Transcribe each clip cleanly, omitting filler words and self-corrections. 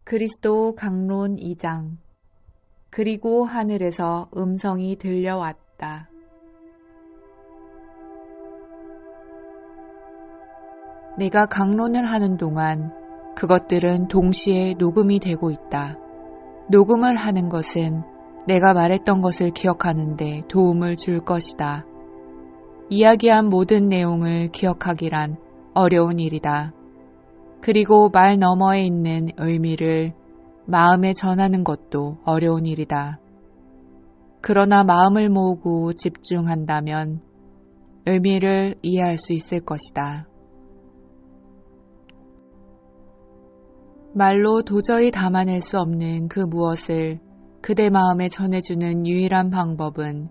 그리스도 강론 2장. 그리고 하늘에서 음성이 들려왔다. 내가 강론을 하는 동안 그것들은 동시에 녹음이 되고 있다. 녹음을 하는 것은 내가 말했던 것을 기억하는데 도움을 줄 것이다. 이야기한 모든 내용을 기억하기란 어려운 일이다. 그리고 말 너머에 있는 의미를 마음에 전하는 것도 어려운 일이다. 그러나 마음을 모으고 집중한다면 의미를 이해할 수 있을 것이다. 말로 도저히 담아낼 수 없는 그 무엇을 그대 마음에 전해주는 유일한 방법은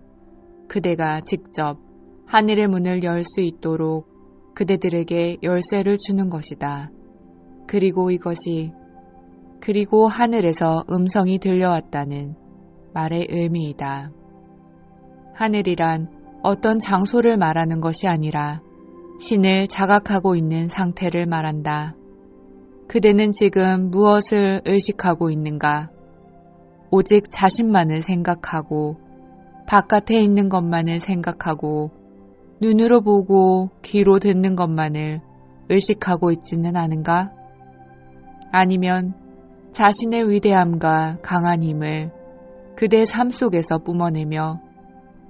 그대가 직접 하늘의 문을 열 수 있도록 그대들에게 열쇠를 주는 것이다. 그리고 이것이 그리고 하늘에서 음성이 들려왔다는 말의 의미이다. 하늘이란 어떤 장소를 말하는 것이 아니라 신을 자각하고 있는 상태를 말한다. 그대는 지금 무엇을 의식하고 있는가? 오직 자신만을 생각하고 바깥에 있는 것만을 생각하고 눈으로 보고 귀로 듣는 것만을 의식하고 있지는 않은가? 아니면 자신의 위대함과 강한 힘을 그대 삶 속에서 뿜어내며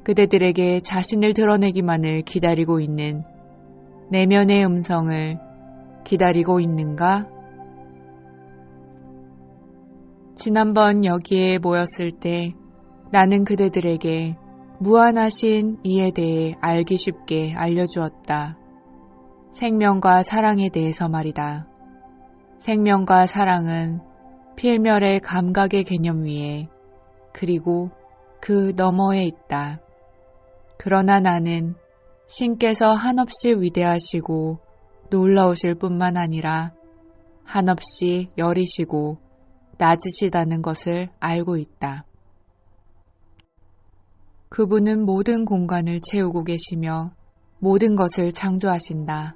그대들에게 자신을 드러내기만을 기다리고 있는 내면의 음성을 기다리고 있는가? 지난번 여기에 모였을 때 나는 그대들에게 무한하신 이에 대해 알기 쉽게 알려주었다. 생명과 사랑에 대해서 말이다. 생명과 사랑은 필멸의 감각의 개념 위에 그리고 그 너머에 있다. 그러나 나는 신께서 한없이 위대하시고 놀라우실 뿐만 아니라 한없이 여리시고 낮으시다는 것을 알고 있다. 그분은 모든 공간을 채우고 계시며 모든 것을 창조하신다.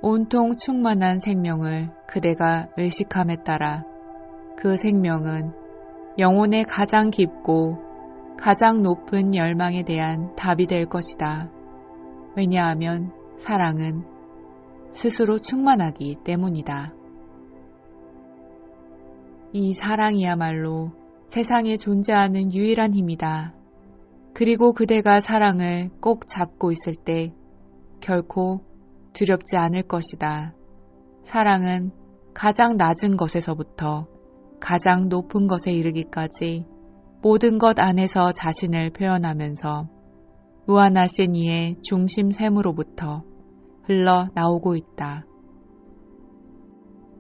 온통 충만한 생명을 그대가 의식함에 따라 그 생명은 영혼의 가장 깊고 가장 높은 열망에 대한 답이 될 것이다. 왜냐하면 사랑은 스스로 충만하기 때문이다. 이 사랑이야말로 세상에 존재하는 유일한 힘이다. 그리고 그대가 사랑을 꼭 잡고 있을 때 결코 두렵지 않을 것이다. 사랑은 가장 낮은 것에서부터 가장 높은 것에 이르기까지 모든 것 안에서 자신을 표현하면서 무한하신 이의 중심샘으로부터 흘러나오고 있다.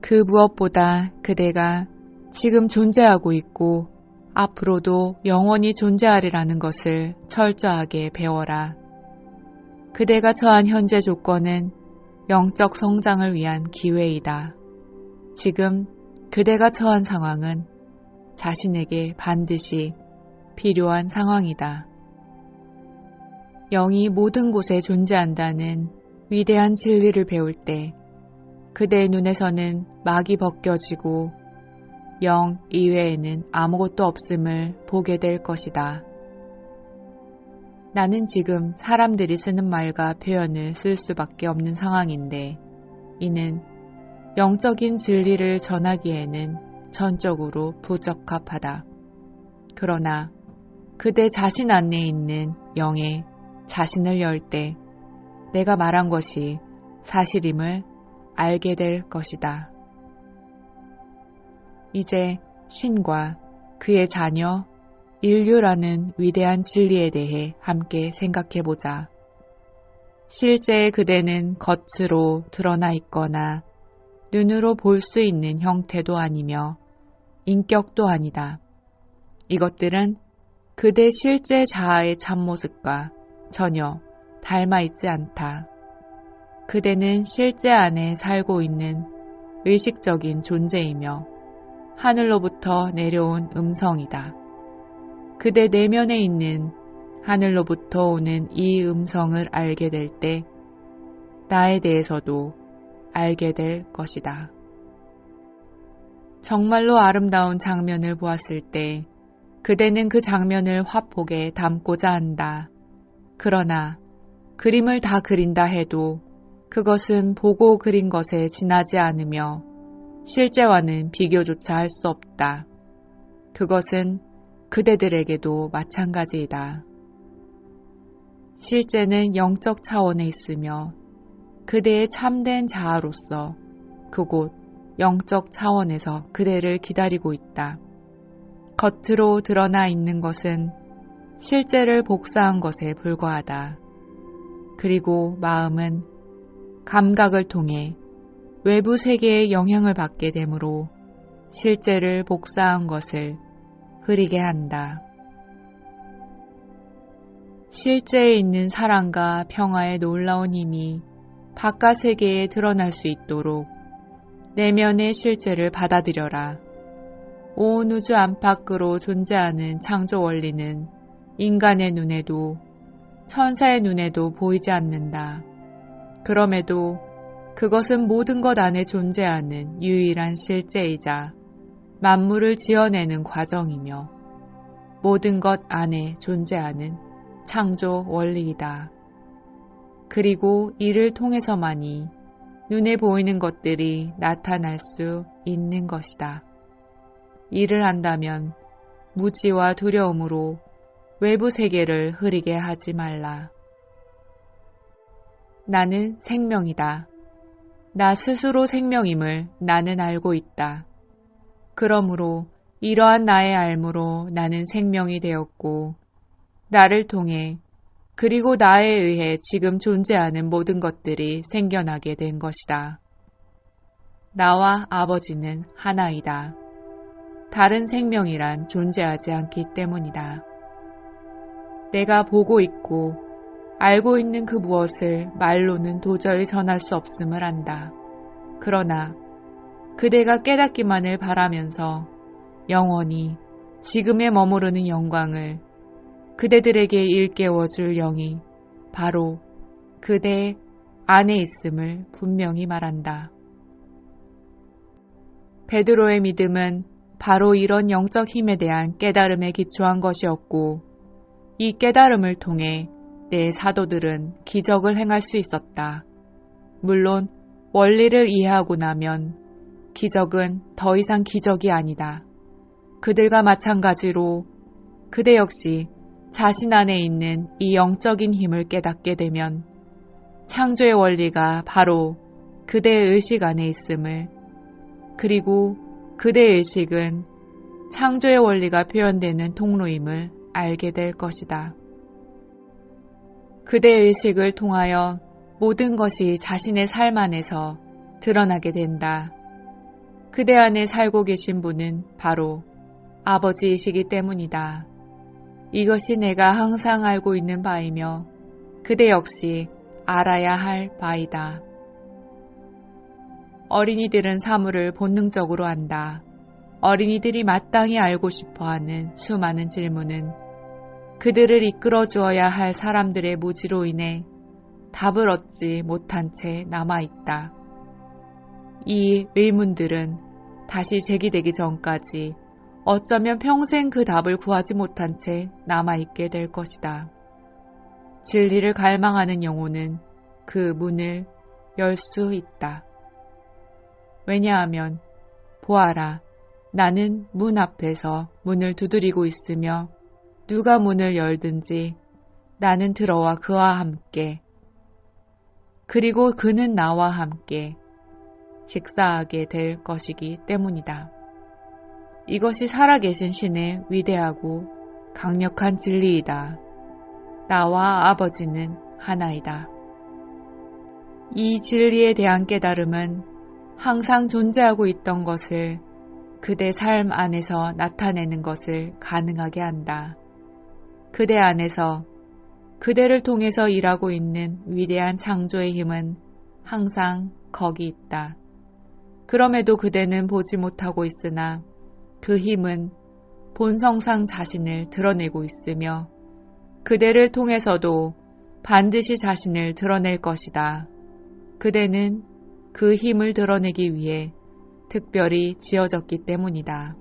그 무엇보다 그대가 지금 존재하고 있고 앞으로도 영원히 존재하리라는 것을 철저하게 배워라. 그대가 처한 현재 조건은 영적 성장을 위한 기회이다. 지금 그대가 처한 상황은 자신에게 반드시 필요한 상황이다. 영이 모든 곳에 존재한다는 위대한 진리를 배울 때 그대의 눈에서는 막이 벗겨지고 영 이외에는 아무것도 없음을 보게 될 것이다. 나는 지금 사람들이 쓰는 말과 표현을 쓸 수밖에 없는 상황인데 이는 영적인 진리를 전하기에는 전적으로 부적합하다. 그러나 그대 자신 안에 있는 영에 자신을 열 때 내가 말한 것이 사실임을 알게 될 것이다. 이제 신과 그의 자녀, 인류라는 위대한 진리에 대해 함께 생각해보자. 실제 그대는 겉으로 드러나 있거나 눈으로 볼 수 있는 형태도 아니며 인격도 아니다. 이것들은 그대 실제 자아의 참모습과 전혀 닮아 있지 않다. 그대는 실제 안에 살고 있는 의식적인 존재이며 하늘로부터 내려온 음성이다. 그대 내면에 있는 하늘로부터 오는 이 음성을 알게 될 때 나에 대해서도 알게 될 것이다. 정말로 아름다운 장면을 보았을 때 그대는 그 장면을 화폭에 담고자 한다. 그러나 그림을 다 그린다 해도 그것은 보고 그린 것에 지나지 않으며 실제와는 비교조차 할 수 없다. 그것은 그대들에게도 마찬가지이다. 실제는 영적 차원에 있으며 그대의 참된 자아로서 그곳 영적 차원에서 그대를 기다리고 있다. 겉으로 드러나 있는 것은 실제를 복사한 것에 불과하다. 그리고 마음은 감각을 통해 외부 세계의 영향을 받게 되므로 실제를 복사한 것을 흐리게 한다. 실제에 있는 사랑과 평화의 놀라운 힘이 바깥 세계에 드러날 수 있도록 내면의 실제를 받아들여라. 온 우주 안팎으로 존재하는 창조 원리는 인간의 눈에도 천사의 눈에도 보이지 않는다. 그럼에도 그것은 모든 것 안에 존재하는 유일한 실제이자 만물을 지어내는 과정이며 모든 것 안에 존재하는 창조 원리이다. 그리고 이를 통해서만이 눈에 보이는 것들이 나타날 수 있는 것이다. 이를 한다면 무지와 두려움으로 외부 세계를 흐리게 하지 말라. 나는 생명이다. 나 스스로 생명임을 나는 알고 있다. 그러므로 이러한 나의 알므로 나는 생명이 되었고 나를 통해 그리고 나에 의해 지금 존재하는 모든 것들이 생겨나게 된 것이다. 나와 아버지는 하나이다. 다른 생명이란 존재하지 않기 때문이다. 내가 보고 있고 알고 있는 그 무엇을 말로는 도저히 전할 수 없음을 안다. 그러나 그대가 깨닫기만을 바라면서 영원히 지금에 머무르는 영광을 그대들에게 일깨워줄 영이 바로 그대 안에 있음을 분명히 말한다. 베드로의 믿음은 바로 이런 영적 힘에 대한 깨달음에 기초한 것이었고 이 깨달음을 통해 내 사도들은 기적을 행할 수 있었다. 물론 원리를 이해하고 나면 기적은 더 이상 기적이 아니다. 그들과 마찬가지로 그대 역시 자신 안에 있는 이 영적인 힘을 깨닫게 되면 창조의 원리가 바로 그대의 의식 안에 있음을 그리고 그대의 의식은 창조의 원리가 표현되는 통로임을 알게 될 것이다. 그대의 의식을 통하여 모든 것이 자신의 삶 안에서 드러나게 된다. 그대 안에 살고 계신 분은 바로 아버지이시기 때문이다. 이것이 내가 항상 알고 있는 바이며 그대 역시 알아야 할 바이다. 어린이들은 사물을 본능적으로 안다. 어린이들이 마땅히 알고 싶어하는 수많은 질문은 그들을 이끌어 주어야 할 사람들의 무지로 인해 답을 얻지 못한 채 남아있다. 이 의문들은 다시 제기되기 전까지 어쩌면 평생 그 답을 구하지 못한 채 남아있게 될 것이다. 진리를 갈망하는 영혼은 그 문을 열 수 있다. 왜냐하면 보아라, 나는 문 앞에서 문을 두드리고 있으며 누가 문을 열든지 나는 들어와 그와 함께 그리고 그는 나와 함께 식사하게 될 것이기 때문이다. 이것이 살아계신 신의 위대하고 강력한 진리이다. 나와 아버지는 하나이다. 이 진리에 대한 깨달음은 항상 존재하고 있던 것을 그대 삶 안에서 나타내는 것을 가능하게 한다. 그대 안에서 그대를 통해서 일하고 있는 위대한 창조의 힘은 항상 거기 있다. 그럼에도 그대는 보지 못하고 있으나 그 힘은 본성상 자신을 드러내고 있으며 그대를 통해서도 반드시 자신을 드러낼 것이다. 그대는 그 힘을 드러내기 위해 특별히 지어졌기 때문이다.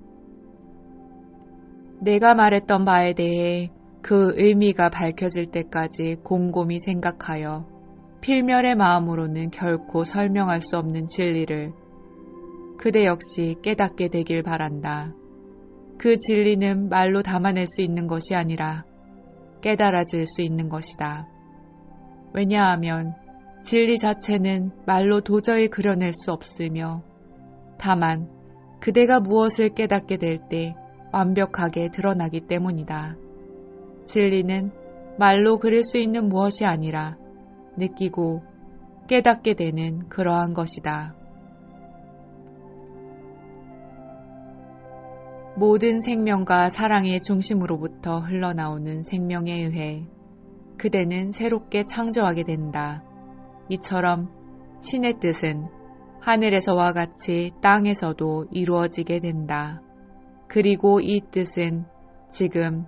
내가 말했던 바에 대해 그 의미가 밝혀질 때까지 곰곰이 생각하여 필멸의 마음으로는 결코 설명할 수 없는 진리를 그대 역시 깨닫게 되길 바란다. 그 진리는 말로 담아낼 수 있는 것이 아니라 깨달아질 수 있는 것이다. 왜냐하면 진리 자체는 말로 도저히 그려낼 수 없으며 다만 그대가 무엇을 깨닫게 될 때 완벽하게 드러나기 때문이다. 진리는 말로 그릴 수 있는 무엇이 아니라 느끼고 깨닫게 되는 그러한 것이다. 모든 생명과 사랑의 중심으로부터 흘러나오는 생명에 의해 그대는 새롭게 창조하게 된다. 이처럼 신의 뜻은 하늘에서와 같이 땅에서도 이루어지게 된다. 그리고 이 뜻은 지금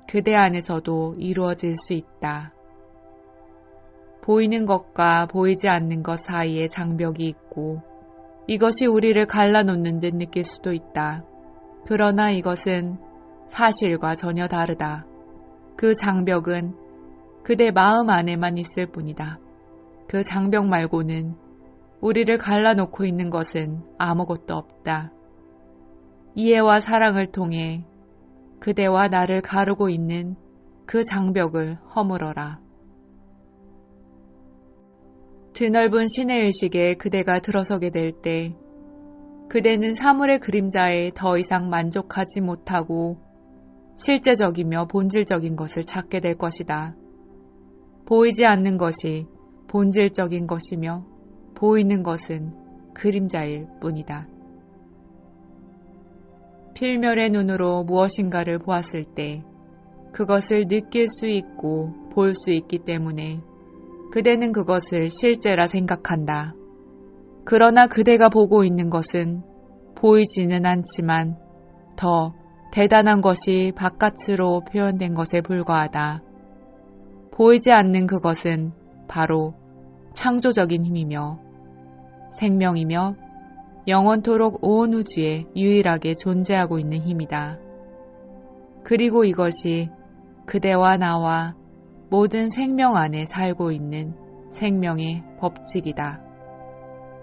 그대 안에서도 이루어질 수 있다. 보이는 것과 보이지 않는 것 사이에 장벽이 있고 이것이 우리를 갈라놓는 듯 느낄 수도 있다. 그러나 이것은 사실과 전혀 다르다. 그 장벽은 그대 마음 안에만 있을 뿐이다. 그 장벽 말고는 우리를 갈라놓고 있는 것은 아무것도 없다. 이해와 사랑을 통해 그대와 나를 가르고 있는 그 장벽을 허물어라. 드넓은 신의 의식에 그대가 들어서게 될 때 그대는 사물의 그림자에 더 이상 만족하지 못하고 실제적이며 본질적인 것을 찾게 될 것이다. 보이지 않는 것이 본질적인 것이며 보이는 것은 그림자일 뿐이다. 필멸의 눈으로 무엇인가를 보았을 때 그것을 느낄 수 있고 볼 수 있기 때문에 그대는 그것을 실제라 생각한다. 그러나 그대가 보고 있는 것은 보이지는 않지만 더 대단한 것이 바깥으로 표현된 것에 불과하다. 보이지 않는 그것은 바로 창조적인 힘이며 생명이며 영원토록 온 우주에 유일하게 존재하고 있는 힘이다. 그리고 이것이 그대와 나와 모든 생명 안에 살고 있는 생명의 법칙이다.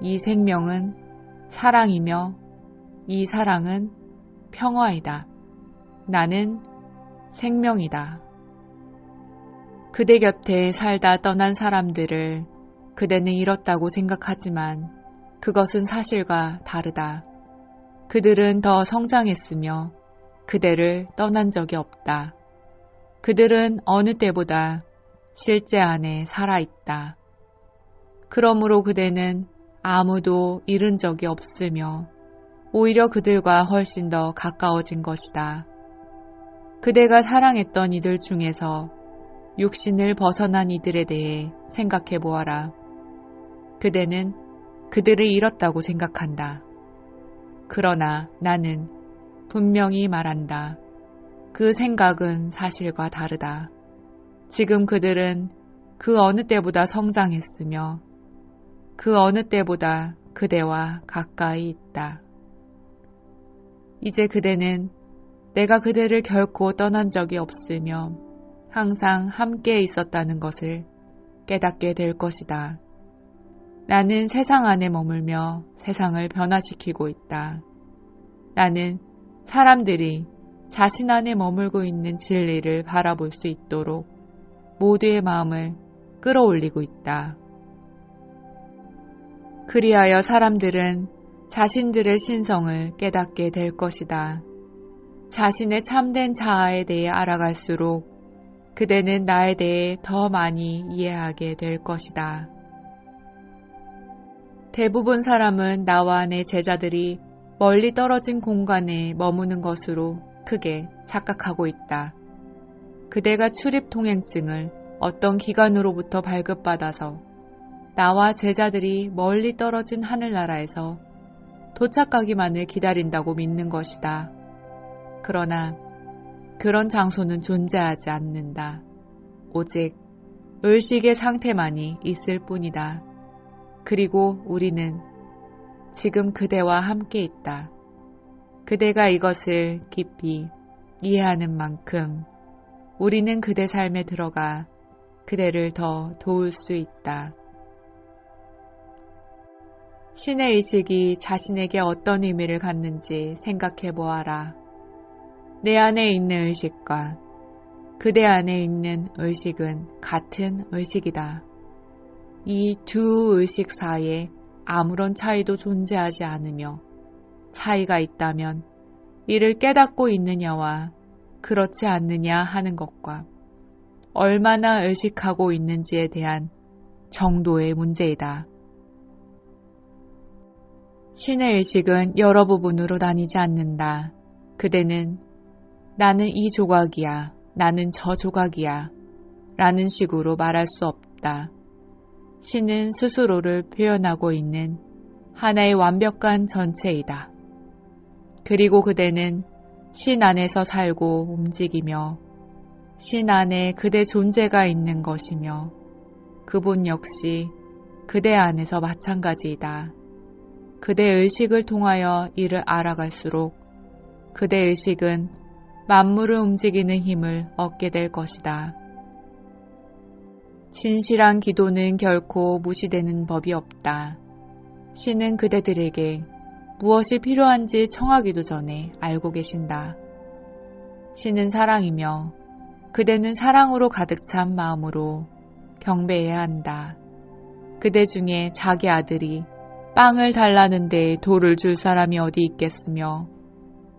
이 생명은 사랑이며 이 사랑은 평화이다. 나는 생명이다. 그대 곁에 살다 떠난 사람들을 그대는 잃었다고 생각하지만 그것은 사실과 다르다. 그들은 더 성장했으며 그대를 떠난 적이 없다. 그들은 어느 때보다 실제 안에 살아있다. 그러므로 그대는 아무도 잃은 적이 없으며 오히려 그들과 훨씬 더 가까워진 것이다. 그대가 사랑했던 이들 중에서 육신을 벗어난 이들에 대해 생각해 보아라. 그대는 그들을 잃었다고 생각한다. 그러나 나는 분명히 말한다. 그 생각은 사실과 다르다. 지금 그들은 그 어느 때보다 성장했으며 그 어느 때보다 그대와 가까이 있다. 이제 그대는 내가 그대를 결코 떠난 적이 없으며 항상 함께 있었다는 것을 깨닫게 될 것이다. 나는 세상 안에 머물며 세상을 변화시키고 있다. 나는 사람들이 자신 안에 머물고 있는 진리를 바라볼 수 있도록 모두의 마음을 끌어올리고 있다. 그리하여 사람들은 자신들의 신성을 깨닫게 될 것이다. 자신의 참된 자아에 대해 알아갈수록 그대는 나에 대해 더 많이 이해하게 될 것이다. 대부분 사람은 나와 내 제자들이 멀리 떨어진 공간에 머무는 것으로 크게 착각하고 있다. 그대가 출입 통행증을 어떤 기관으로부터 발급받아서 나와 제자들이 멀리 떨어진 하늘나라에서 도착하기만을 기다린다고 믿는 것이다. 그러나 그런 장소는 존재하지 않는다. 오직 의식의 상태만이 있을 뿐이다. 그리고 우리는 지금 그대와 함께 있다. 그대가 이것을 깊이 이해하는 만큼 우리는 그대 삶에 들어가 그대를 더 도울 수 있다. 신의 의식이 자신에게 어떤 의미를 갖는지 생각해 보아라. 내 안에 있는 의식과 그대 안에 있는 의식은 같은 의식이다. 이 두 의식 사이에 아무런 차이도 존재하지 않으며 차이가 있다면 이를 깨닫고 있느냐와 그렇지 않느냐 하는 것과 얼마나 의식하고 있는지에 대한 정도의 문제이다. 신의 의식은 여러 부분으로 나뉘지 않는다. 그대는 나는 이 조각이야, 나는 저 조각이야 라는 식으로 말할 수 없다. 신은 스스로를 표현하고 있는 하나의 완벽한 전체이다. 그리고 그대는 신 안에서 살고 움직이며 신 안에 그대 존재가 있는 것이며 그분 역시 그대 안에서 마찬가지이다. 그대 의식을 통하여 이를 알아갈수록 그대 의식은 만물을 움직이는 힘을 얻게 될 것이다. 진실한 기도는 결코 무시되는 법이 없다. 신은 그대들에게 무엇이 필요한지 청하기도 전에 알고 계신다. 신은 사랑이며 그대는 사랑으로 가득 찬 마음으로 경배해야 한다. 그대 중에 자기 아들이 빵을 달라는데 돌을 줄 사람이 어디 있겠으며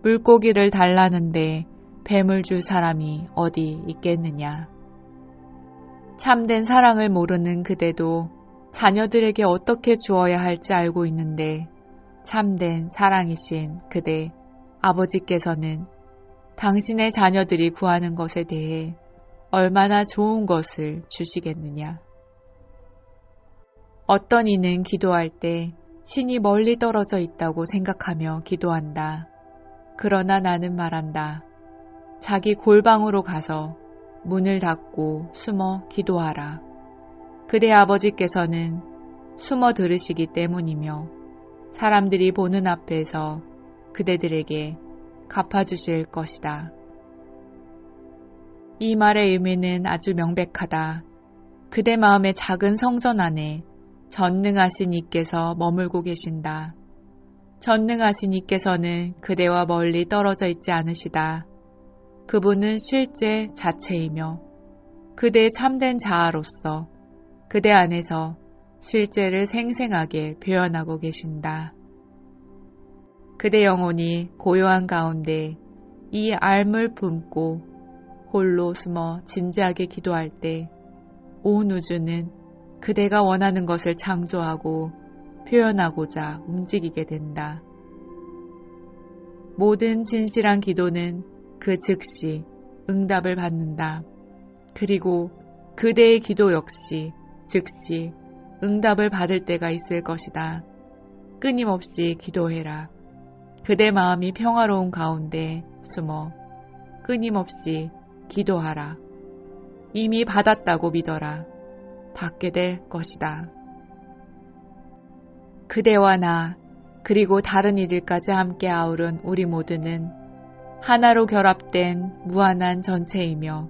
물고기를 달라는데 뱀을 줄 사람이 어디 있겠느냐. 참된 사랑을 모르는 그대도 자녀들에게 어떻게 주어야 할지 알고 있는데 참된 사랑이신 그대 아버지께서는 당신의 자녀들이 구하는 것에 대해 얼마나 좋은 것을 주시겠느냐. 어떤 이는 기도할 때 신이 멀리 떨어져 있다고 생각하며 기도한다. 그러나 나는 말한다. 자기 골방으로 가서 문을 닫고 숨어 기도하라. 그대 아버지께서는 숨어 들으시기 때문이며 사람들이 보는 앞에서 그대들에게 갚아주실 것이다. 이 말의 의미는 아주 명백하다. 그대 마음의 작은 성전 안에 전능하신 이께서 머물고 계신다. 전능하신 이께서는 그대와 멀리 떨어져 있지 않으시다. 그분은 실제 자체이며 그대의 참된 자아로서 그대 안에서 실제를 생생하게 표현하고 계신다. 그대 영혼이 고요한 가운데 이 알을 품고 홀로 숨어 진지하게 기도할 때 온 우주는 그대가 원하는 것을 창조하고 표현하고자 움직이게 된다. 모든 진실한 기도는 그 즉시 응답을 받는다. 그리고 그대의 기도 역시 즉시 응답을 받을 때가 있을 것이다. 끊임없이 기도해라. 그대 마음이 평화로운 가운데 숨어 끊임없이 기도하라. 이미 받았다고 믿어라. 받게 될 것이다. 그대와 나 그리고 다른 이들까지 함께 아우른 우리 모두는 하나로 결합된 무한한 전체이며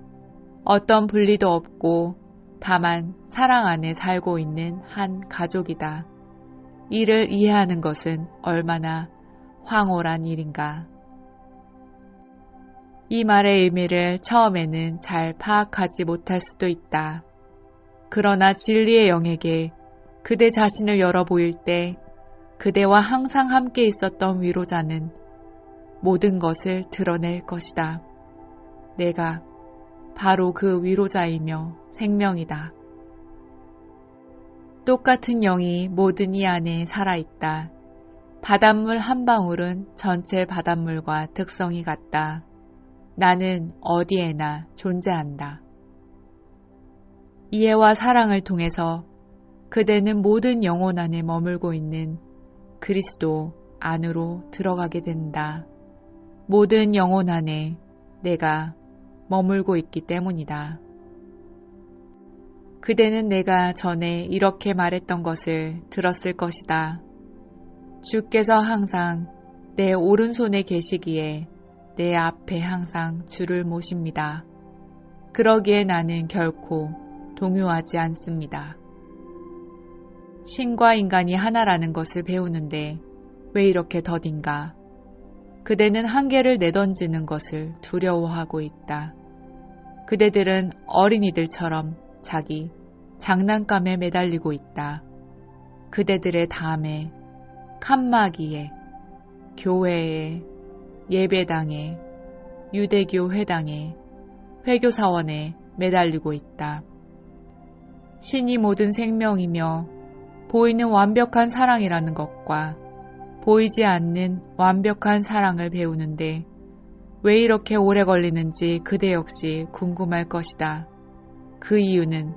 어떤 분리도 없고 다만 사랑 안에 살고 있는 한 가족이다. 이를 이해하는 것은 얼마나 황홀한 일인가. 이 말의 의미를 처음에는 잘 파악하지 못할 수도 있다. 그러나 진리의 영에게 그대 자신을 열어 보일 때 그대와 항상 함께 있었던 위로자는 모든 것을 드러낼 것이다. 내가 바로 그 위로자이며 생명이다. 똑같은 영이 모든 이 안에 살아있다. 바닷물 한 방울은 전체 바닷물과 특성이 같다. 나는 어디에나 존재한다. 이해와 사랑을 통해서 그대는 모든 영혼 안에 머물고 있는 그리스도 안으로 들어가게 된다. 모든 영혼 안에 내가 머물고 있기 때문이다. 그대는 내가 전에 이렇게 말했던 것을 들었을 것이다. 주께서 항상 내 오른손에 계시기에 내 앞에 항상 주를 모십니다. 그러기에 나는 결코 동요하지 않습니다. 신과 인간이 하나라는 것을 배우는데 왜 이렇게 더딘가? 그대는 한계를 내던지는 것을 두려워하고 있다. 그대들은 어린이들처럼 자기 장난감에 매달리고 있다. 그대들의 담에, 칸막이에, 교회에, 예배당에, 유대교 회당에, 회교사원에 매달리고 있다. 신이 모든 생명이며 보이는 완벽한 사랑이라는 것과 보이지 않는 완벽한 사랑을 배우는데 왜 이렇게 오래 걸리는지 그대 역시 궁금할 것이다. 그 이유는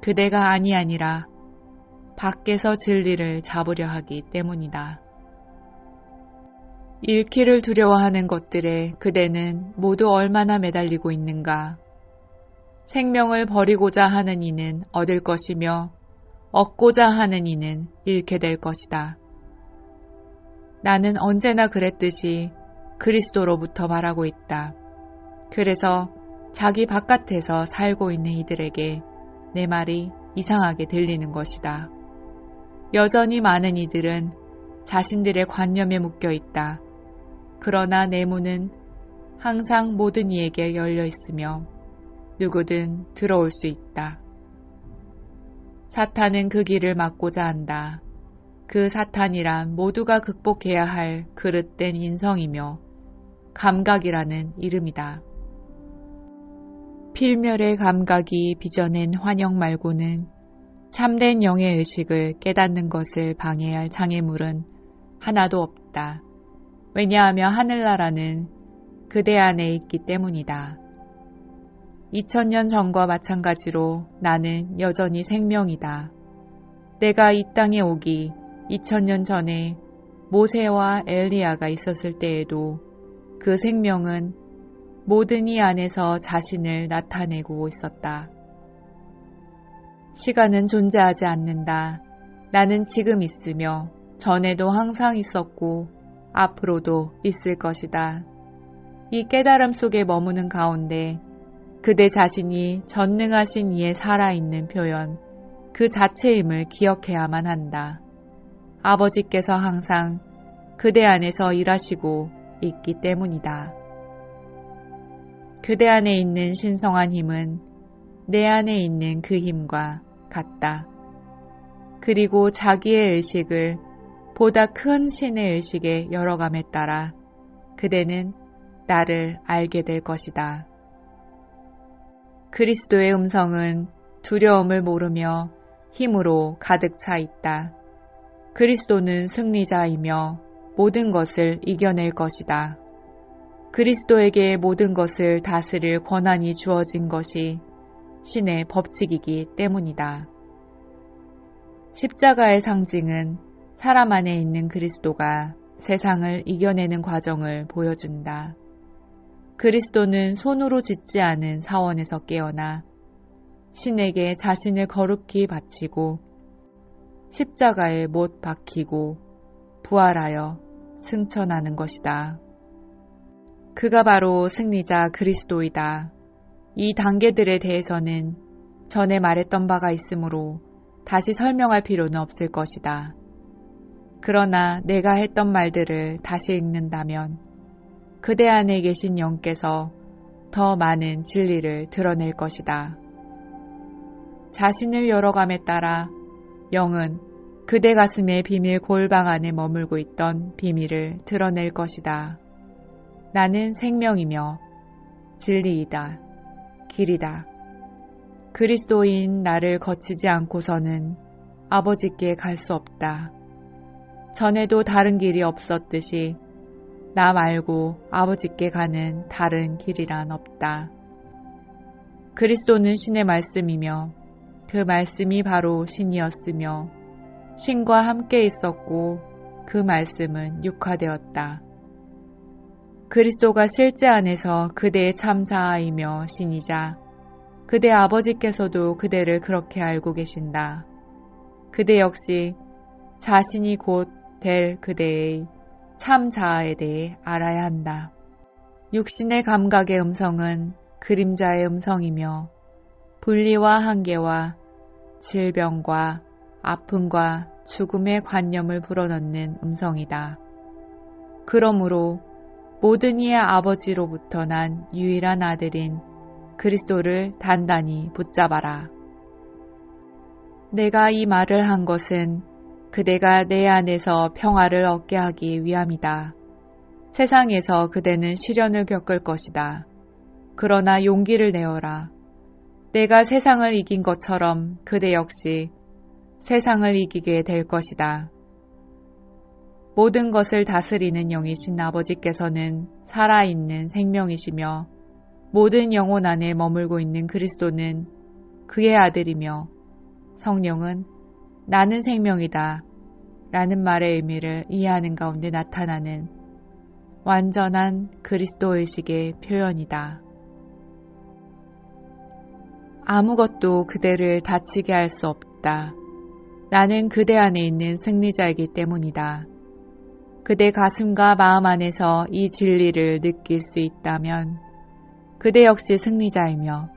그대가 아니라 밖에서 진리를 잡으려 하기 때문이다. 잃기를 두려워하는 것들에 그대는 모두 얼마나 매달리고 있는가. 생명을 버리고자 하는 이는 얻을 것이며 얻고자 하는 이는 잃게 될 것이다. 나는 언제나 그랬듯이 그리스도로부터 말하고 있다. 그래서 자기 바깥에서 살고 있는 이들에게 내 말이 이상하게 들리는 것이다. 여전히 많은 이들은 자신들의 관념에 묶여 있다. 그러나 내 문은 항상 모든 이에게 열려 있으며 누구든 들어올 수 있다. 사탄은 그 길을 막고자 한다. 그 사탄이란 모두가 극복해야 할 그릇된 인성이며 감각이라는 이름이다. 필멸의 감각이 빚어낸 환영 말고는 참된 영의 의식을 깨닫는 것을 방해할 장애물은 하나도 없다. 왜냐하면 하늘나라는 그대 안에 있기 때문이다. 2000년 전과 마찬가지로 나는 여전히 생명이다. 내가 이 땅에 오기 2000년 전에 모세와 엘리야가 있었을 때에도 그 생명은 모든 이 안에서 자신을 나타내고 있었다. 시간은 존재하지 않는다. 나는 지금 있으며 전에도 항상 있었고 앞으로도 있을 것이다. 이 깨달음 속에 머무는 가운데 그대 자신이 전능하신 이에 살아있는 표현, 그 자체임을 기억해야만 한다. 아버지께서 항상 그대 안에서 일하시고 있기 때문이다. 그대 안에 있는 신성한 힘은 내 안에 있는 그 힘과 같다. 그리고 자기의 의식을 보다 큰 신의 의식에 열어감에 따라 그대는 나를 알게 될 것이다. 그리스도의 음성은 두려움을 모르며 힘으로 가득 차 있다. 그리스도는 승리자이며 모든 것을 이겨낼 것이다. 그리스도에게 모든 것을 다스릴 권한이 주어진 것이 신의 법칙이기 때문이다. 십자가의 상징은 사람 안에 있는 그리스도가 세상을 이겨내는 과정을 보여준다. 그리스도는 손으로 짓지 않은 사원에서 깨어나 신에게 자신을 거룩히 바치고 십자가에 못 박히고 부활하여 승천하는 것이다. 그가 바로 승리자 그리스도이다. 이 단계들에 대해서는 전에 말했던 바가 있으므로 다시 설명할 필요는 없을 것이다. 그러나 내가 했던 말들을 다시 읽는다면 그대 안에 계신 영께서 더 많은 진리를 드러낼 것이다. 자신을 열어감에 따라 영은 그대 가슴의 비밀 골방 안에 머물고 있던 비밀을 드러낼 것이다. 나는 생명이며 진리이다. 길이다. 그리스도인 나를 거치지 않고서는 아버지께 갈 수 없다. 전에도 다른 길이 없었듯이 나 말고 아버지께 가는 다른 길이란 없다. 그리스도는 신의 말씀이며 그 말씀이 바로 신이었으며 신과 함께 있었고 그 말씀은 육화되었다. 그리스도가 실제 안에서 그대의 참 자아이며 신이자 그대 아버지께서도 그대를 그렇게 알고 계신다. 그대 역시 자신이 곧 될 그대의 참 자아에 대해 알아야 한다. 육신의 감각의 음성은 그림자의 음성이며 분리와 한계와 질병과 아픔과 죽음의 관념을 불어넣는 음성이다. 그러므로 모든 이의 아버지로부터 난 유일한 아들인 그리스도를 단단히 붙잡아라. 내가 이 말을 한 것은 그대가 내 안에서 평화를 얻게 하기 위함이다. 세상에서 그대는 시련을 겪을 것이다. 그러나 용기를 내어라. 내가 세상을 이긴 것처럼 그대 역시 세상을 이기게 될 것이다. 모든 것을 다스리는 영이신 아버지께서는 살아있는 생명이시며 모든 영혼 안에 머물고 있는 그리스도는 그의 아들이며 성령은 나는 생명이다 라는 말의 의미를 이해하는 가운데 나타나는 완전한 그리스도 의식의 표현이다. 아무것도 그대를 다치게 할 수 없다. 나는 그대 안에 있는 승리자이기 때문이다. 그대 가슴과 마음 안에서 이 진리를 느낄 수 있다면 그대 역시 승리자이며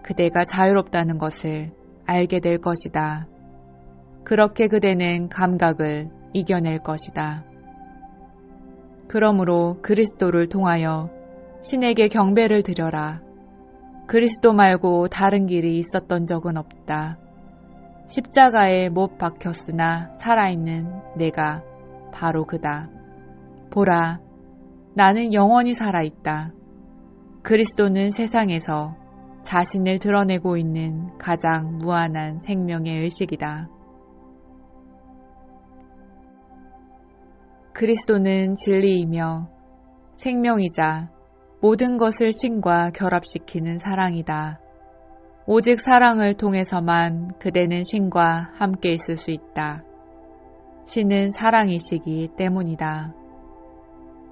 그대가 자유롭다는 것을 알게 될 것이다. 그렇게 그대는 감각을 이겨낼 것이다. 그러므로 그리스도를 통하여 신에게 경배를 드려라. 그리스도 말고 다른 길이 있었던 적은 없다. 십자가에 못 박혔으나 살아있는 내가 바로 그다. 보라, 나는 영원히 살아있다. 그리스도는 세상에서 자신을 드러내고 있는 가장 무한한 생명의 의식이다. 그리스도는 진리이며 생명이자 모든 것을 신과 결합시키는 사랑이다. 오직 사랑을 통해서만 그대는 신과 함께 있을 수 있다. 신은 사랑이시기 때문이다.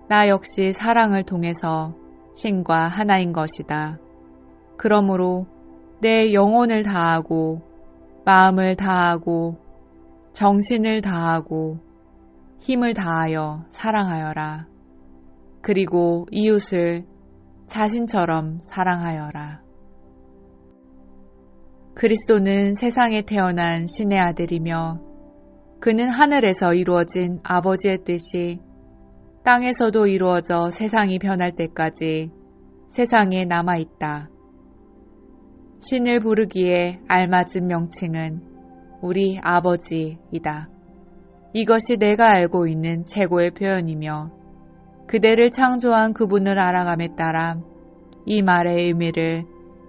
나 역시 사랑을 통해서 신과 하나인 것이다. 그러므로 내 영혼을 다하고 마음을 다하고 정신을 다하고 힘을 다하여 사랑하여라. 그리고 이웃을 자신처럼 사랑하여라. 그리스도는 세상에 태어난 신의 아들이며 그는 하늘에서 이루어진 아버지의 뜻이 땅에서도 이루어져 세상이 변할 때까지 세상에 남아있다. 신을 부르기에 알맞은 명칭은 우리 아버지이다. 이것이 내가 알고 있는 최고의 표현이며 그대를 창조한 그분을 알아감에 따라 이 말의 의미를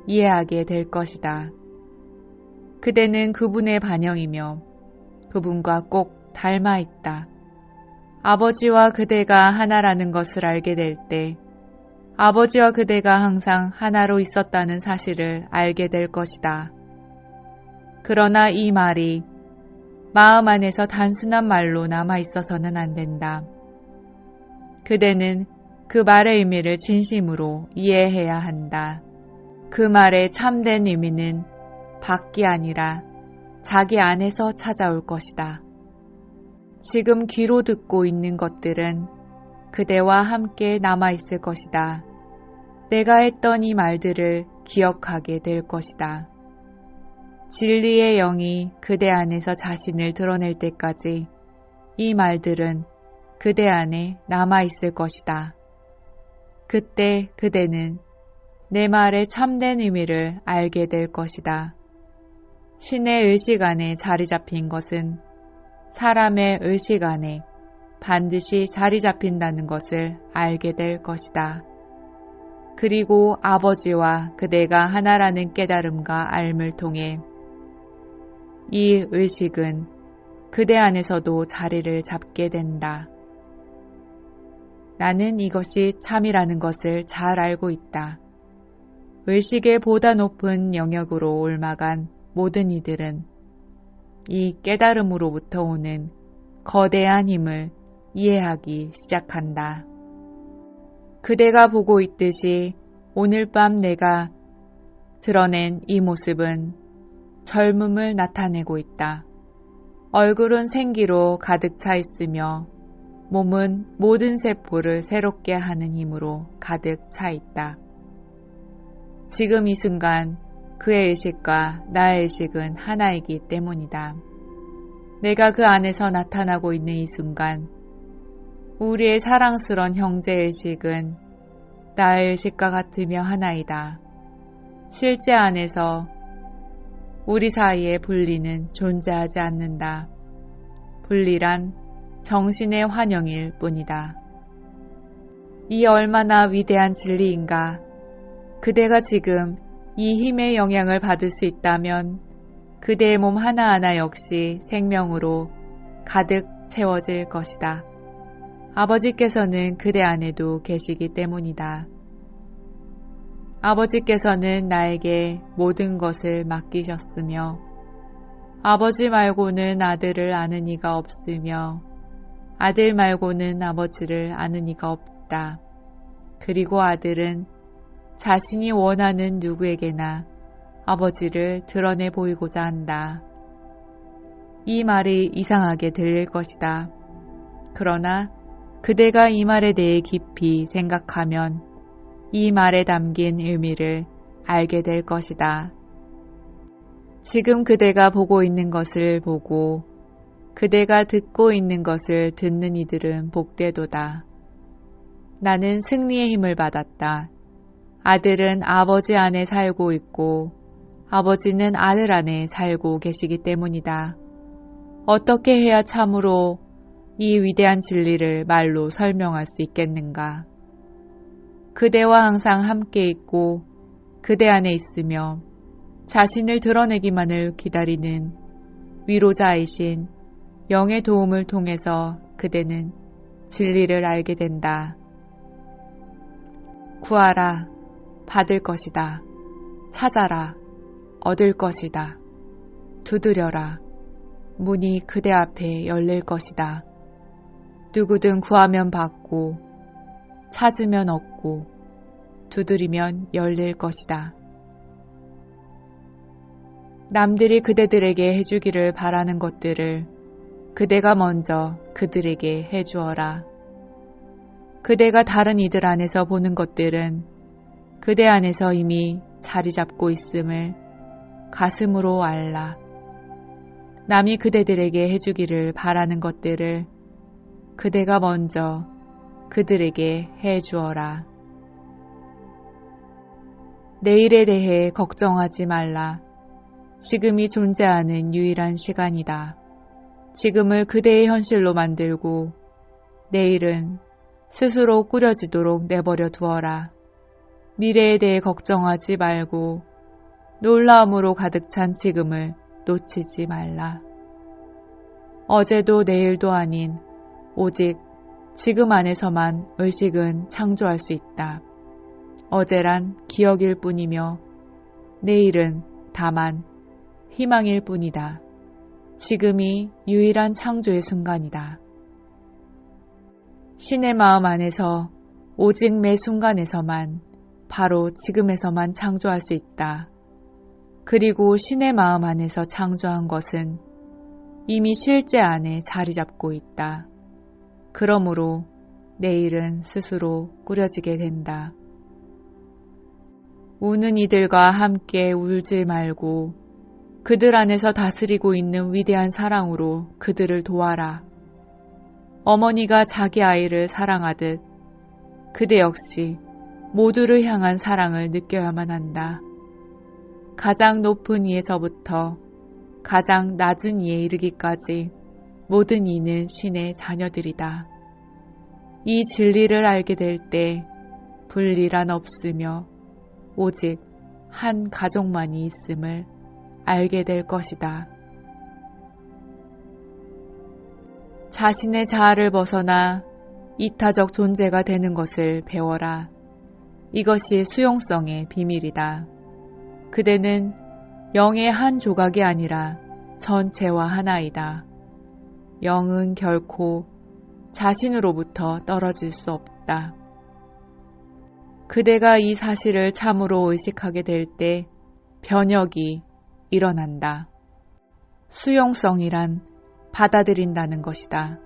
이해하게 될 것이다. 그대는 그분의 반영이며 그분과 꼭 닮아 있다. 아버지와 그대가 하나라는 것을 알게 될 때 아버지와 그대가 항상 하나로 있었다는 사실을 알게 될 것이다. 그러나 이 말이 마음 안에서 단순한 말로 남아 있어서는 안 된다. 그대는 그 말의 의미를 진심으로 이해해야 한다. 그 말의 참된 의미는 밖이 아니라 자기 안에서 찾아올 것이다. 지금 귀로 듣고 있는 것들은 그대와 함께 남아있을 것이다. 내가 했던 이 말들을 기억하게 될 것이다. 진리의 영이 그대 안에서 자신을 드러낼 때까지 이 말들은 그대 안에 남아있을 것이다. 그때 그대는 내 말의 참된 의미를 알게 될 것이다. 신의 의식 안에 자리 잡힌 것은 사람의 의식 안에 반드시 자리 잡힌다는 것을 알게 될 것이다. 그리고 아버지와 그대가 하나라는 깨달음과 알을 통해 이 의식은 그대 안에서도 자리를 잡게 된다. 나는 이것이 참이라는 것을 잘 알고 있다. 의식의 보다 높은 영역으로 올라간 모든 이들은 이 깨달음으로부터 오는 거대한 힘을 이해하기 시작한다. 그대가 보고 있듯이 오늘 밤 내가 드러낸 이 모습은 젊음을 나타내고 있다. 얼굴은 생기로 가득 차 있으며 몸은 모든 세포를 새롭게 하는 힘으로 가득 차 있다. 지금 이 순간 그의 의식과 나의 의식은 하나이기 때문이다. 내가 그 안에서 나타나고 있는 이 순간 우리의 사랑스러운 형제의식은 나의 의식과 같으며 하나이다. 실제 안에서 우리 사이에 분리는 존재하지 않는다. 분리란 정신의 환영일 뿐이다. 이 얼마나 위대한 진리인가. 그대가 지금 이 힘의 영향을 받을 수 있다면 그대의 몸 하나하나 역시 생명으로 가득 채워질 것이다. 아버지께서는 그대 안에도 계시기 때문이다. 아버지께서는 나에게 모든 것을 맡기셨으며 아버지 말고는 아들을 아는 이가 없으며 아들 말고는 아버지를 아는 이가 없다. 그리고 아들은 자신이 원하는 누구에게나 아버지를 드러내 보이고자 한다. 이 말이 이상하게 들릴 것이다. 그러나 그대가 이 말에 대해 깊이 생각하면 이 말에 담긴 의미를 알게 될 것이다. 지금 그대가 보고 있는 것을 보고 그대가 듣고 있는 것을 듣는 이들은 복되도다. 나는 승리의 힘을 받았다. 아들은 아버지 안에 살고 있고 아버지는 아들 안에 살고 계시기 때문이다. 어떻게 해야 참으로 이 위대한 진리를 말로 설명할 수 있겠는가? 그대와 항상 함께 있고 그대 안에 있으며 자신을 드러내기만을 기다리는 위로자이신 영의 도움을 통해서 그대는 진리를 알게 된다. 구하라, 받을 것이다. 찾아라, 얻을 것이다. 두드려라, 문이 그대 앞에 열릴 것이다. 누구든 구하면 받고, 찾으면 얻고, 두드리면 열릴 것이다. 남들이 그대들에게 해주기를 바라는 것들을 그대가 먼저 그들에게 해주어라. 그대가 다른 이들 안에서 보는 것들은 그대 안에서 이미 자리 잡고 있음을 가슴으로 알라. 남이 그대들에게 해주기를 바라는 것들을 그대가 먼저 그들에게 해주어라. 내일에 대해 걱정하지 말라. 지금이 존재하는 유일한 시간이다. 지금을 그대의 현실로 만들고 내일은 스스로 꾸려지도록 내버려 두어라. 미래에 대해 걱정하지 말고 놀라움으로 가득 찬 지금을 놓치지 말라. 어제도 내일도 아닌 오직 지금 안에서만 의식은 창조할 수 있다. 어제란 기억일 뿐이며 내일은 다만 희망일 뿐이다. 지금이 유일한 창조의 순간이다. 신의 마음 안에서 오직 매 순간에서만 바로 지금에서만 창조할 수 있다. 그리고 신의 마음 안에서 창조한 것은 이미 실제 안에 자리 잡고 있다. 그러므로 내일은 스스로 꾸려지게 된다. 우는 이들과 함께 울지 말고 그들 안에서 다스리고 있는 위대한 사랑으로 그들을 도와라. 어머니가 자기 아이를 사랑하듯 그대 역시 모두를 향한 사랑을 느껴야만 한다. 가장 높은 이에서부터 가장 낮은 이에 이르기까지 모든 이는 신의 자녀들이다. 이 진리를 알게 될 때 분리란 없으며 오직 한 가족만이 있음을 알게 될 것이다. 자신의 자아를 벗어나 이타적 존재가 되는 것을 배워라. 이것이 수용성의 비밀이다. 그대는 영의 한 조각이 아니라 전체와 하나이다. 영은 결코 자신으로부터 떨어질 수 없다. 그대가 이 사실을 참으로 의식하게 될 때 변혁이 일어난다. 수용성이란 받아들인다는 것이다.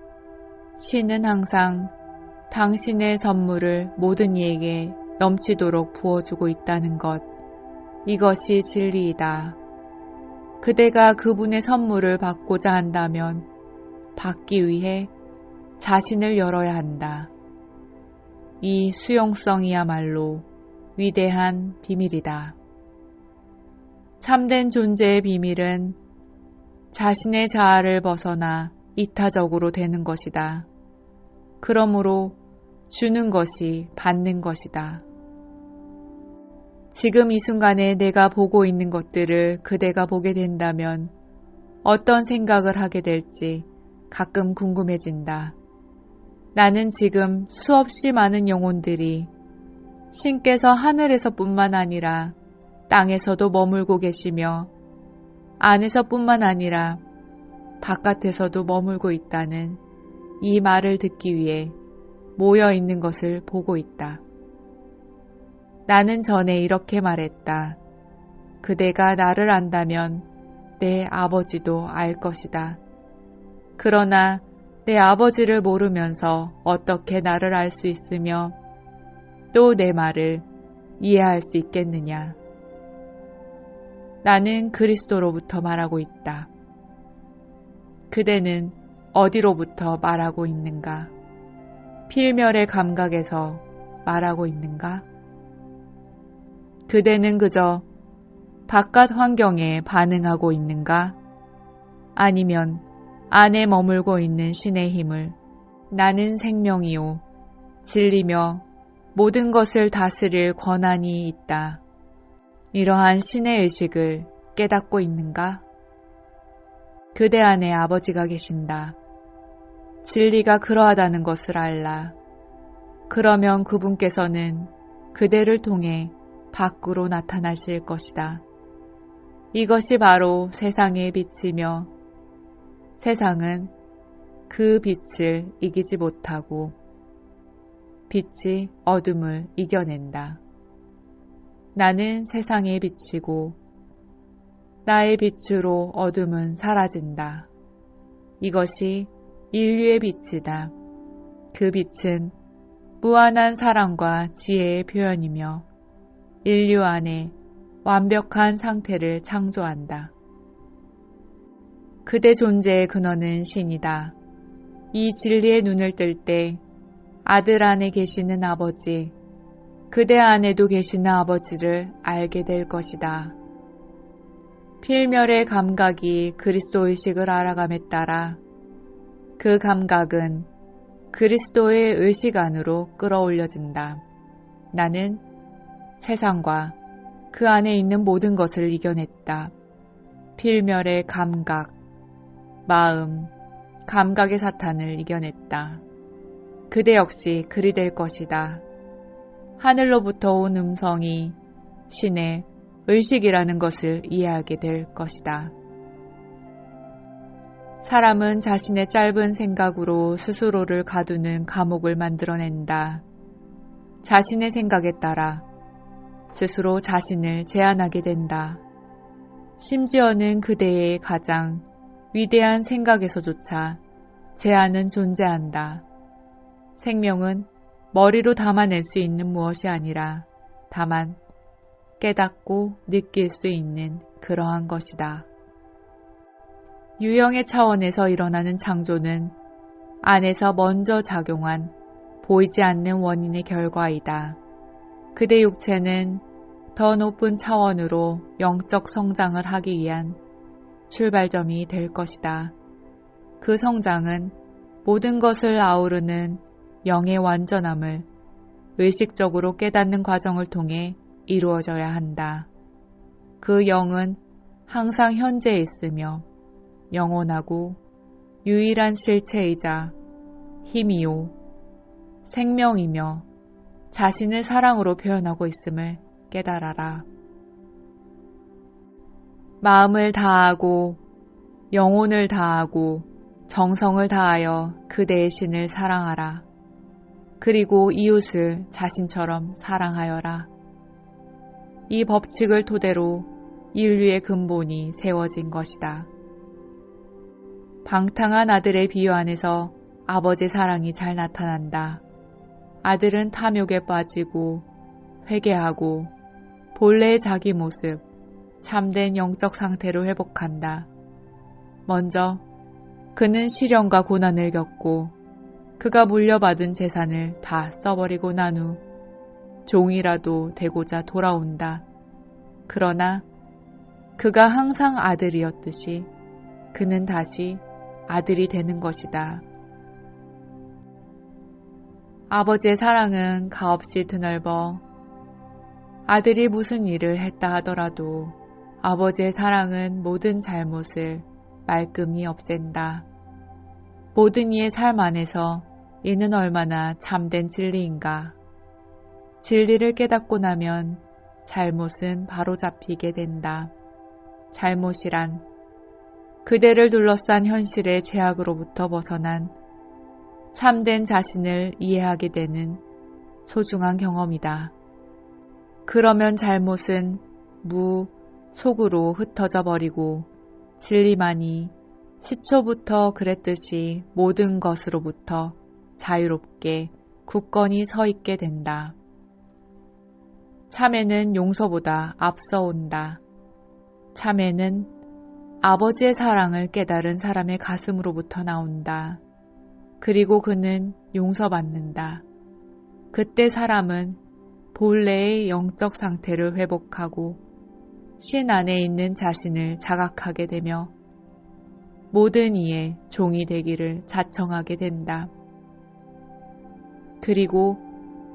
신은 항상 당신의 선물을 모든 이에게 넘치도록 부어주고 있다는 것. 이것이 진리이다. 그대가 그분의 선물을 받고자 한다면 받기 위해 자신을 열어야 한다. 이 수용성이야말로 위대한 비밀이다. 참된 존재의 비밀은 자신의 자아를 벗어나 이타적으로 되는 것이다. 그러므로 주는 것이 받는 것이다. 지금 이 순간에 내가 보고 있는 것들을 그대가 보게 된다면 어떤 생각을 하게 될지 가끔 궁금해진다. 나는 지금 수없이 많은 영혼들이 신께서 하늘에서뿐만 아니라 땅에서도 머물고 계시며 안에서뿐만 아니라 바깥에서도 머물고 있다는 이 말을 듣기 위해 모여 있는 것을 보고 있다. 나는 전에 이렇게 말했다. 그대가 나를 안다면 내 아버지도 알 것이다. 그러나 내 아버지를 모르면서 어떻게 나를 알 수 있으며 또 내 말을 이해할 수 있겠느냐. 나는 그리스도로부터 말하고 있다. 그대는 어디로부터 말하고 있는가? 필멸의 감각에서 말하고 있는가? 그대는 그저 바깥 환경에 반응하고 있는가? 아니면 안에 머물고 있는 신의 힘을 나는 생명이요 진리며 모든 것을 다스릴 권한이 있다. 이러한 신의 의식을 깨닫고 있는가? 그대 안에 아버지가 계신다. 진리가 그러하다는 것을 알라. 그러면 그분께서는 그대를 통해 밖으로 나타나실 것이다. 이것이 바로 세상의 빛이며 세상은 그 빛을 이기지 못하고 빛이 어둠을 이겨낸다. 나는 세상의 빛이고 나의 빛으로 어둠은 사라진다. 이것이 인류의 빛이다. 그 빛은 무한한 사랑과 지혜의 표현이며 인류 안에 완벽한 상태를 창조한다. 그대 존재의 근원은 신이다. 이 진리의 눈을 뜰 때 아들 안에 계시는 아버지, 그대 안에도 계시는 아버지를 알게 될 것이다. 필멸의 감각이 그리스도 의식을 알아감에 따라 그 감각은 그리스도의 의식 안으로 끌어올려진다. 나는 세상과 그 안에 있는 모든 것을 이겨냈다. 필멸의 감각, 마음, 감각의 사탄을 이겨냈다. 그대 역시 그리 될 것이다. 하늘로부터 온 음성이 신의 의식이라는 것을 이해하게 될 것이다. 사람은 자신의 짧은 생각으로 스스로를 가두는 감옥을 만들어낸다. 자신의 생각에 따라 스스로 자신을 제한하게 된다. 심지어는 그대의 가장 위대한 생각에서조차 제한은 존재한다. 생명은 머리로 담아낼 수 있는 무엇이 아니라 다만 깨닫고 느낄 수 있는 그러한 것이다. 유형의 차원에서 일어나는 창조는 안에서 먼저 작용한 보이지 않는 원인의 결과이다. 그대 육체는 더 높은 차원으로 영적 성장을 하기 위한 출발점이 될 것이다. 그 성장은 모든 것을 아우르는 영의 완전함을 의식적으로 깨닫는 과정을 통해 이루어져야 한다. 그 영은 항상 현재에 있으며 영원하고 유일한 실체이자 힘이요 생명이며 자신을 사랑으로 표현하고 있음을 깨달아라. 마음을 다하고 영혼을 다하고 정성을 다하여 그대의 신을 사랑하라. 그리고 이웃을 자신처럼 사랑하여라. 이 법칙을 토대로 인류의 근본이 세워진 것이다. 방탕한 아들의 비유 안에서 아버지의 사랑이 잘 나타난다. 아들은 탐욕에 빠지고 회개하고 본래의 자기 모습, 참된 영적 상태로 회복한다. 먼저 그는 시련과 고난을 겪고 그가 물려받은 재산을 다 써버리고 난 후 종이라도 되고자 돌아온다. 그러나 그가 항상 아들이었듯이 그는 다시 아들이 되는 것이다. 아버지의 사랑은 가없이 드넓어 아들이 무슨 일을 했다 하더라도 아버지의 사랑은 모든 잘못을 말끔히 없앤다. 모든 이의 삶 안에서 이는 얼마나 참된 진리인가. 진리를 깨닫고 나면 잘못은 바로잡히게 된다. 잘못이란 그대를 둘러싼 현실의 제약으로부터 벗어난 참된 자신을 이해하게 되는 소중한 경험이다. 그러면 잘못은 속으로 흩어져 버리고 진리만이 시초부터 그랬듯이 모든 것으로부터 자유롭게 굳건히 서 있게 된다. 참회는 용서보다 앞서 온다. 참회는 아버지의 사랑을 깨달은 사람의 가슴으로부터 나온다. 그리고 그는 용서받는다. 그때 사람은 본래의 영적 상태를 회복하고 신 안에 있는 자신을 자각하게 되며 모든 이의 종이 되기를 자청하게 된다. 그리고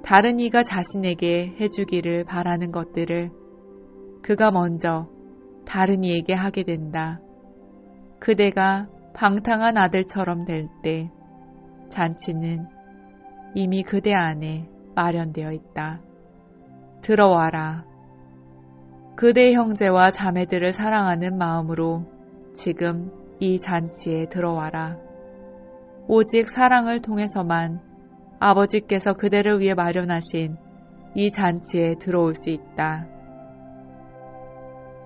다른 이가 자신에게 해주기를 바라는 것들을 그가 먼저 다른 이에게 하게 된다. 그대가 방탕한 아들처럼 될 때 잔치는 이미 그대 안에 마련되어 있다. 들어와라. 그대 형제와 자매들을 사랑하는 마음으로 지금 이 잔치에 들어와라. 오직 사랑을 통해서만 아버지께서 그대를 위해 마련하신 이 잔치에 들어올 수 있다.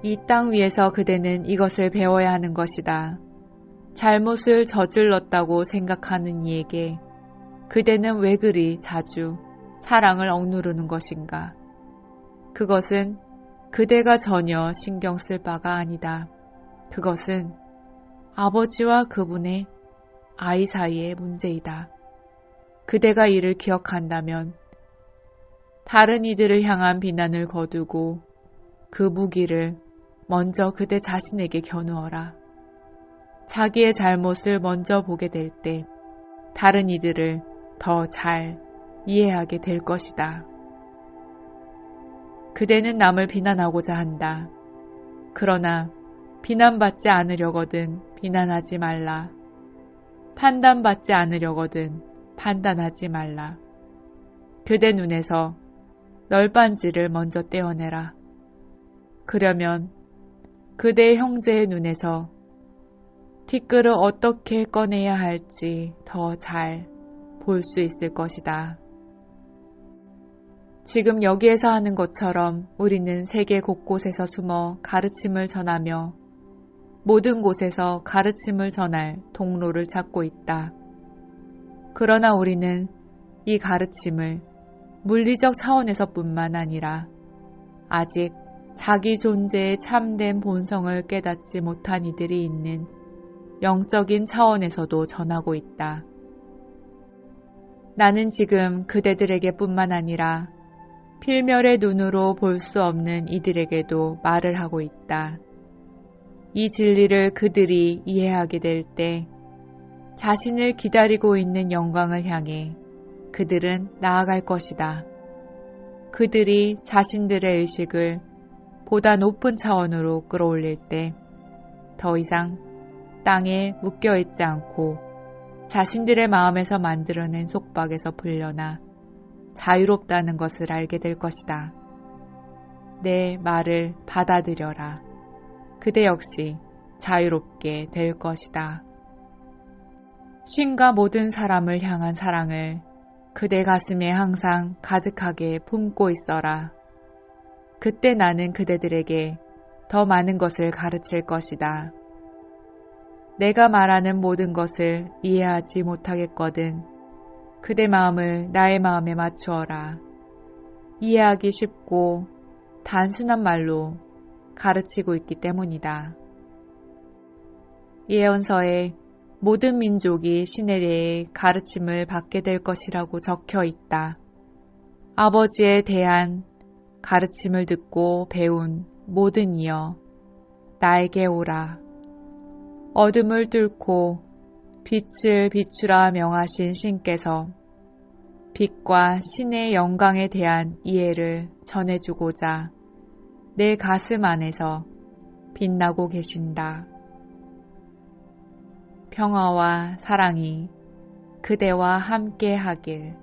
이 땅 위에서 그대는 이것을 배워야 하는 것이다. 잘못을 저질렀다고 생각하는 이에게 그대는 왜 그리 자주 사랑을 억누르는 것인가? 그것은 그대가 전혀 신경 쓸 바가 아니다. 그것은 아버지와 그분의 아이 사이의 문제이다. 그대가 이를 기억한다면 다른 이들을 향한 비난을 거두고 그 무기를 먼저 그대 자신에게 겨누어라. 자기의 잘못을 먼저 보게 될 때 다른 이들을 더 잘 이해하게 될 것이다. 그대는 남을 비난하고자 한다. 그러나 비난받지 않으려거든 비난하지 말라. 판단받지 않으려거든 판단하지 말라. 그대 눈에서 널빤지를 먼저 떼어내라. 그러면 그대의 형제의 눈에서 티끌을 어떻게 꺼내야 할지 더 잘 볼 수 있을 것이다. 지금 여기에서 하는 것처럼 우리는 세계 곳곳에서 숨어 가르침을 전하며 모든 곳에서 가르침을 전할 통로를 찾고 있다. 그러나 우리는 이 가르침을 물리적 차원에서뿐만 아니라 아직 자기 존재의 참된 본성을 깨닫지 못한 이들이 있는 영적인 차원에서도 전하고 있다. 나는 지금 그대들에게 뿐만 아니라 필멸의 눈으로 볼 수 없는 이들에게도 말을 하고 있다. 이 진리를 그들이 이해하게 될 때 자신을 기다리고 있는 영광을 향해 그들은 나아갈 것이다. 그들이 자신들의 의식을 보다 높은 차원으로 끌어올릴 때 더 이상 땅에 묶여있지 않고 자신들의 마음에서 만들어낸 속박에서 풀려나 자유롭다는 것을 알게 될 것이다. 내 말을 받아들여라. 그대 역시 자유롭게 될 것이다. 신과 모든 사람을 향한 사랑을 그대 가슴에 항상 가득하게 품고 있어라. 그때 나는 그대들에게 더 많은 것을 가르칠 것이다. 내가 말하는 모든 것을 이해하지 못하겠거든. 그대 마음을 나의 마음에 맞추어라. 이해하기 쉽고 단순한 말로 가르치고 있기 때문이다. 예언서에 모든 민족이 신에 대해 가르침을 받게 될 것이라고 적혀 있다. 아버지에 대한 가르침을 듣고 배운 모든 이여, 나에게 오라. 어둠을 뚫고 빛을 비추라 명하신 신께서 빛과 신의 영광에 대한 이해를 전해주고자 내 가슴 안에서 빛나고 계신다. 평화와 사랑이 그대와 함께 하길.